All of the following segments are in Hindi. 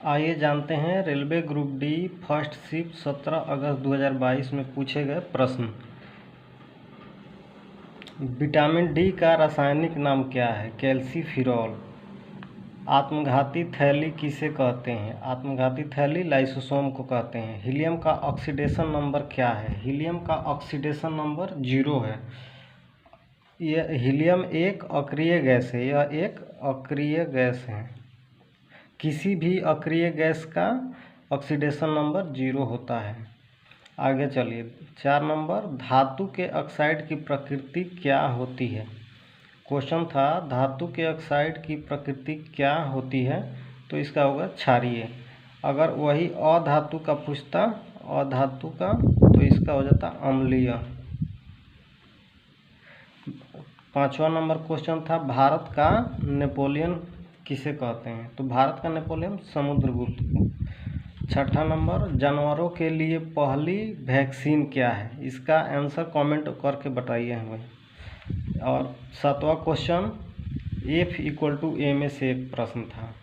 आइए जानते हैं railway group D first shift 17 अगस्त 2022 में पूछे गए प्रश्न। विटामिन डी का रासायनिक नाम क्या है? कैल्सीफिरॉल। आत्मघाती थैली किसे कहते हैं? आत्मघाती थैली लाइसोसोम को कहते हैं। हीलियम का ऑक्सीडेशन नंबर क्या है? हीलियम का ऑक्सीडेशन नंबर 0 है। यह हीलियम एक अक्रिय गैस है। यह एक अक्रिय गैस है। किसी भी अक्रिय गैस का ऑक्सीडेशन नंबर 0 होता है। आगे चलिए 4 नंबर, धातु के ऑक्साइड की प्रकृति क्या होती है? क्वेश्चन था धातु के ऑक्साइड की प्रकृति क्या होती है, तो इसका होगा क्षारीय। अगर वही अधातु का पूछता, अधातु का, तो इसका हो जाता अम्लीय। 5वां नंबर क्वेश्चन था भारत का नेपोलियन किसे कहते हैं? तो भारत का नेपोलियन समुद्रगुप्त को। 6ठा नंबर, जानवरों के लिए पहली वैक्सीन क्या है? इसका आंसर कमेंट करके बताइए हमें। और 7वां क्वेश्चन F=ma से एक प्रश्न था।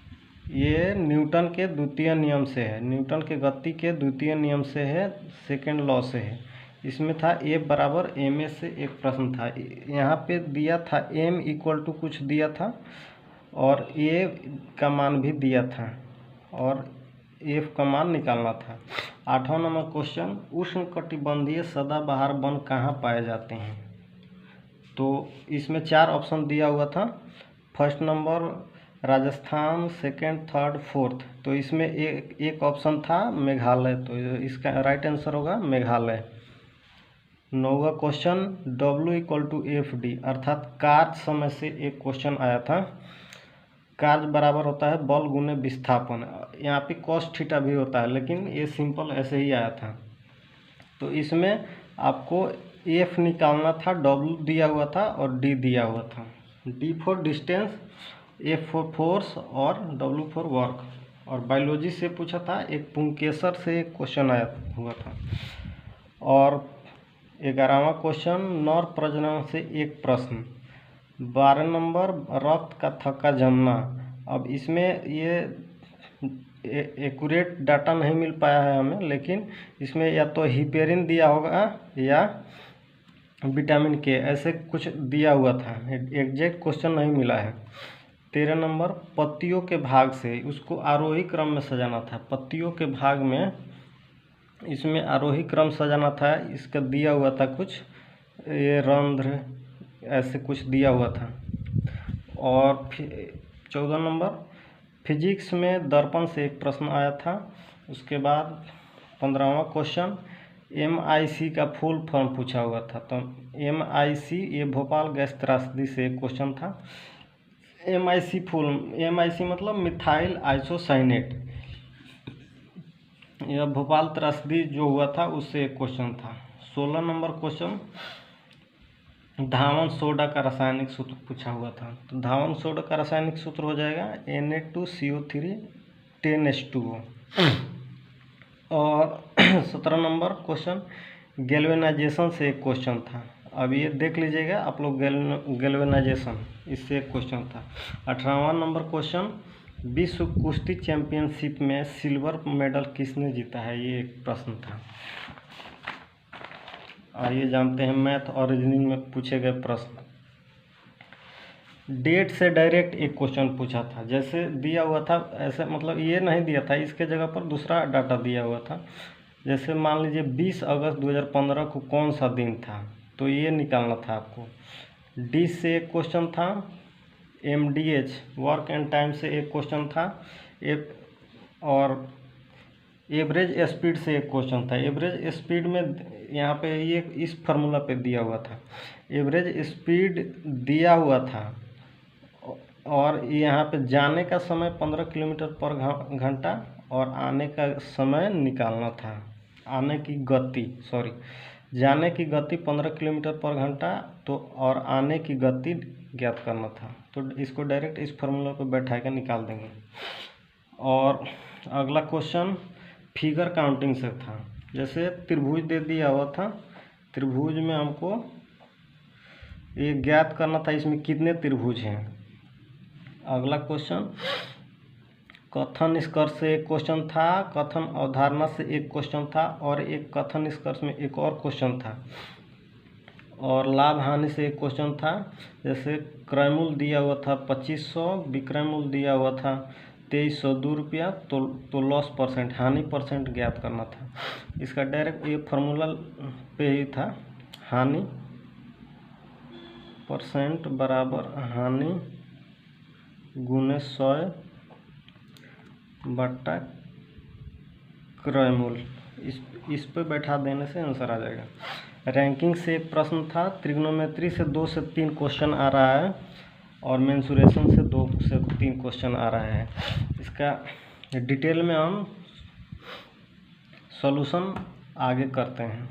ये न्यूटन के द्वितीय नियम से है। न्यूटन के गति के द्वितीय नियम से है, सेकेंड लॉ से है। इसमें था F=ma से एक प्रश्न था। यहाँ पे दिया था m= कुछ दिया था और a का मान भी दिया था और f का मान निकालना था। 8वां नंबर क्वेश्चन, उष्णकटिबंधीय सदाबहार वन कहाँ पाए जाते हैं? तो इसमें 4 ऑप्शन दिया हुआ था। First number Rajasthan, second, third, fourth. तो इसमें एक ऑप्शन था मेघालय, तो इसका राइट आंसर होगा मेघालय। 9वां क्वेश्चन, W=FD अर्थात कार्य समय से एक क्वेश्चन आया था। कार्य बराबर होता है बल गुने विस्थापन। यहाँ पे cos थीटा भी होता है, लेकिन ये सिंपल ऐसे ही आया था। तो इसमें आपको F निकालना था, W दिया हुआ था और D दिया हुआ था। D for distance, F for force और W फॉर वर्क। और बायोलॉजी से पूछा था, एक पुंकेसर से एक क्वेश्चन आया हुआ था। और 11वां क्वेश्चन, नर प्रजनन से एक प्रश्न। 12 नंबर, रक्त का थक्का जमना। अब इसमें ये एक्यूरेट डाटा नहीं मिल पाया है हमें, लेकिन इसमें या तो हिपेरिन दिया होगा या विटामिन के, ऐसे कुछ दिया हुआ था। एग्जैक्ट क्वेश्चन नहीं मिला है। 13 नंबर, पत्तियों के भाग से, उसको आरोही क्रम में सजाना था। पत्तियों के भाग में इसमें आरोही क्रम सजाना था। इसका दिया हुआ था कुछ, ये रंध्र ऐसे कुछ दिया हुआ था। और 14 नंबर, फिजिक्स में दर्पण से एक प्रश्न आया था। उसके बाद 15वां क्वेश्चन, MIC का फुल फॉर्म पूछा हुआ था। तो MIC ये भोपाल गैस त्रासदी से एक क्वेश्चन था। MIC मतलब मिथाइल आइसोसाइनेट। यह भोपाल त्रासदी जो हुआ था उससे एक क्वेश्चन था। 16 नंबर क्वेश्चन, धावन सोडा का रासायनिक सूत्र पूछा हुआ था। तो धावन सोडा का रासायनिक सूत्र हो जाएगा Na2CO3 10H2O। और 17 नंबर क्वेश्चन, गैल्वेनाइजेशन से एक क्वेश्चन था। अब ये देख लीजिएगा आप लोग, गैल्वेनाइजेशन, इससे एक क्वेश्चन था। 18वां नंबर क्वेश्चन, विश्व कुश्ती चैंपियनशिप में सिल्वर मेडल किसने जीता है? ये एक प्रश्न था। आइए जानते हैं मैथ और रीजनिंग में पूछे गए प्रश्न। डेट से डायरेक्ट एक क्वेश्चन पूछा था, जैसे दिया हुआ था ऐसे, मतलब ये नहीं दिया था, इसके जगह पर दूसरा डाटा दिया हुआ था। जैसे मान लीजिए 20 अगस्त 2015 को कौन सा दिन था, तो ये निकालना था आपको। डी से एक क्वेश्चन था। MDH वर्क एंड टाइम से एक क्वेश्चन था। और एवरेज स्पीड से एक क्वेश्चन था। एवरेज स्पीड में यहाँ पे ये इस फार्मूला पे दिया हुआ था। एवरेज स्पीड दिया हुआ था और यहाँ पे जाने का समय 15 किलोमीटर पर घंटा और आने का समय निकालना था। आने की गति, सॉरी, जाने की गति 15 किलोमीटर पर घंटा, तो और आने की गति ज्ञात करना था। तो इसको डायरेक्ट इस फार्मूला पे बैठा के निकाल देंगे। और अगला क्वेश्चन फिगर काउंटिंग से था। जैसे त्रिभुज दे दिया हुआ था, त्रिभुज में हमको ये ज्ञात करना था इसमें कितने त्रिभुज हैं। अगला क्वेश्चन, कथन निष्कर्ष से एक क्वेश्चन था, कथन अवधारणा से एक क्वेश्चन था और एक कथन निष्कर्ष में एक और क्वेश्चन था, और लाभ हानि से एक क्वेश्चन था। जैसे क्रय मूल्य दिया हुआ था 2500, विक्रय मूल्य दिया हुआ था 2302 रुपया, तो लॉस परसेंट, हानि परसेंट ज्ञात करना था। इसका डायरेक्ट ये फार्मूला पे ही था, हानि परसेंट बराबर हानि गुने 100 बट्टा क्रय मूल्य। इस पे बैठा देने से आंसर आ जाएगा। रैंकिंग से एक प्रश्न था, त्रिग्नोमेट्री से 2 से 3 क्वेश्चन आ रहा है और मेंसुरेशन से 2 से 3 क्वेश्चन आ रहे हैं। इसका डिटेल में हम सॉल्यूशन आगे करते हैं।